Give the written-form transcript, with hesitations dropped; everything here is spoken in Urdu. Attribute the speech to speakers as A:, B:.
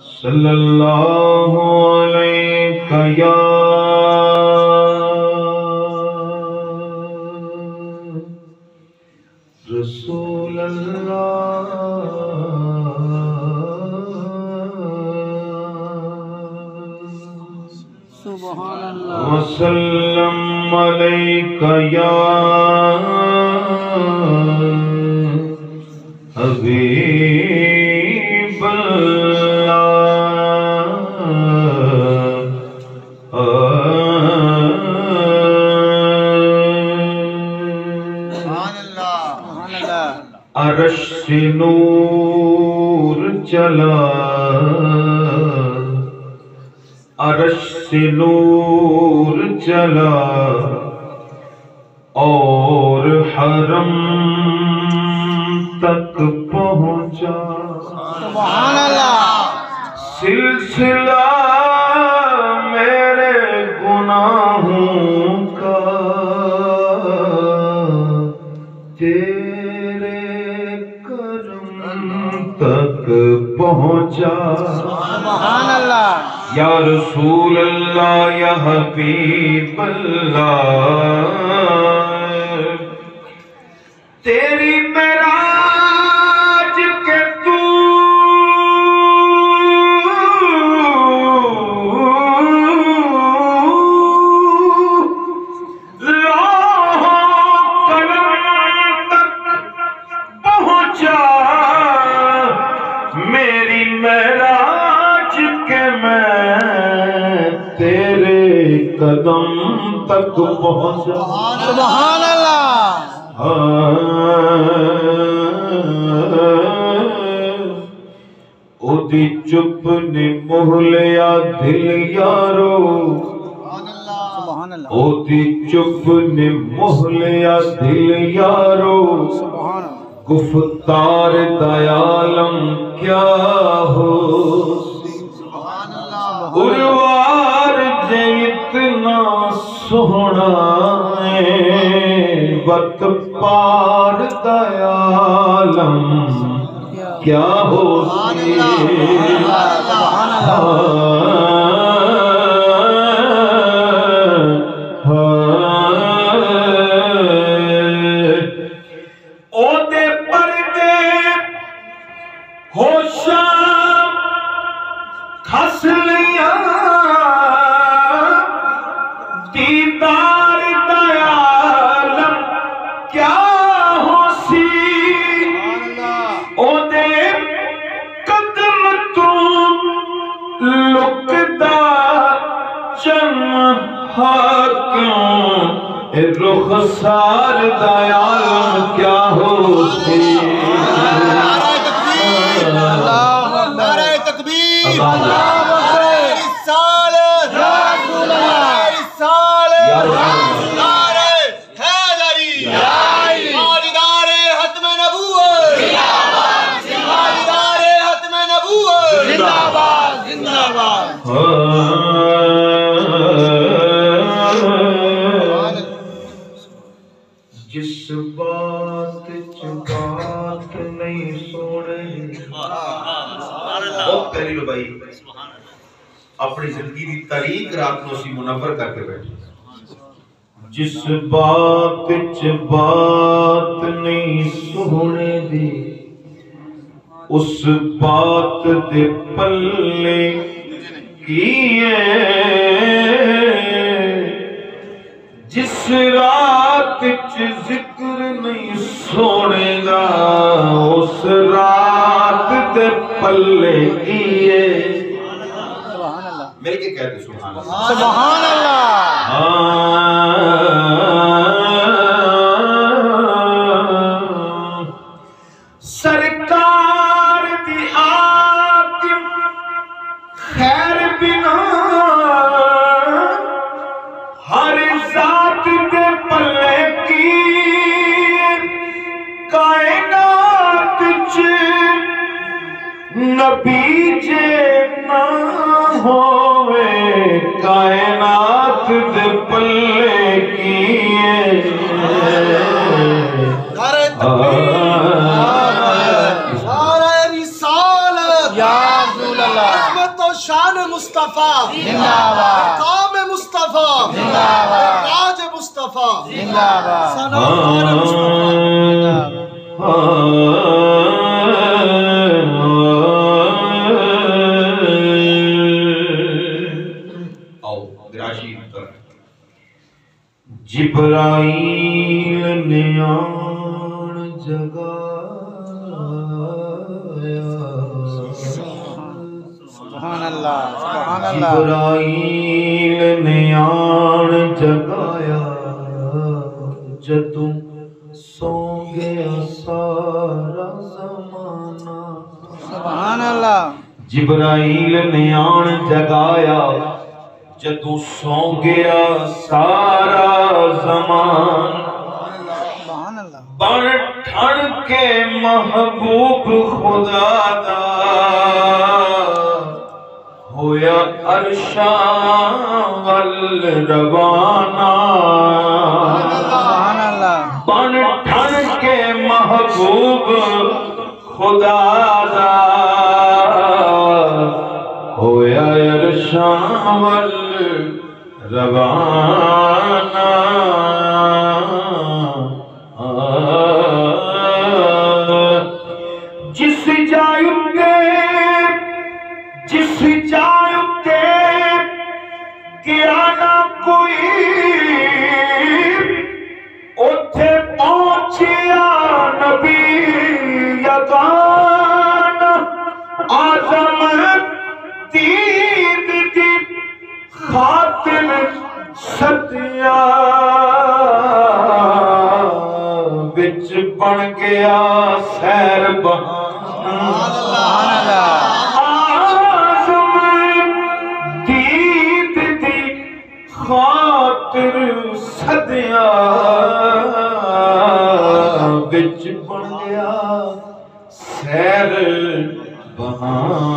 A: صلی اللہ علیہ یا رسول اللہ
B: سبحان اللہ
A: وسلم علیک یا حبیب عرش سے نور چلا عرش سے نور چلا اور حرم تک پہنچا
B: سبحان اللہ
A: سلسلہ میرے گناہوں کا تک پہنچا
B: سبحان اللہ
A: یا رسول اللہ یا حبیب اللہ تیری معراج کے تو میری معراج کے میں تیرے قدم تک پہنچا
B: سبحان اللہ
A: او دی چپ نے محلیا دل یارو
B: سبحان اللہ
A: او دی چپ نے محلیا دل یارو
B: سبحان اللہ
A: گفتار دیالم کیا ہو اروار جے اتنا سونا وقت پار دیالم کیا ہو دیدار دیالم کیا ہو سی او دے قدم تو لکدا چمہا کیوں رخسار دیالم کیا ہو سی
B: نعرہ تکبیر اللہ رسالت نعرہ حیدری مالدار ختم نبوت مالدار ختم نبوت زندہ باد زندہ باد
A: جس بات بات نہیں سوڑے بہت پہلی لو بھائی اپنی زندگی کی تاریخ رات نو سی منور کر کے بیٹھے جس بات بات نہیں سونے دی اس بات دے پلے کیے جس رات ذکر نہیں سونے گا اس رات دے پلے کیے مل کے کہتے سبحان اللہ
B: سبحان اللہ
A: سرکار دی حاکم خیر بنا ہر ذات دے پلے کی کائنات چ نبی جے نہ ہوئے کائنات دے پلے کیے
B: نعرہ تکبیر نعرہ رسالت یا رسول اللہ عظمت و شان مصطفیٰ،
C: زندہ باد
B: مقام مصطفیٰ،
C: زندہ باد
B: راج مصطفیٰ،
C: زندہ باد
B: ثناء مصطفیٰ۔
A: جبرائیل نے آن جگایا،
C: سبحان اللہ سبحان اللہ
A: جبرائیل نے آن جگایا، جدوں سو گیا سارا زمانہ۔
C: سبحان اللہ
A: جبرائیل نے آن جگایا، جدوں سو گیا سارا زمان۔
C: سبحان اللہ
A: بن ٹھن کے محبوب خدا دا، ہویا عرشاں ول روانہ۔
C: سبحان اللہ
A: بن ٹھن کے محبوب خدا دا، ہویا عرشاں ول روانہ۔ جس جائے تے گیا نہ کوئی، اتھے پہنچیا نبی یگان۔ آزم دید دی خاطر ستیا، وچ بن گیا سیر بہان۔
C: سبحان اللہ
A: آزم دید دی خاطر ستیا، وچ بن گیا سیر بہان۔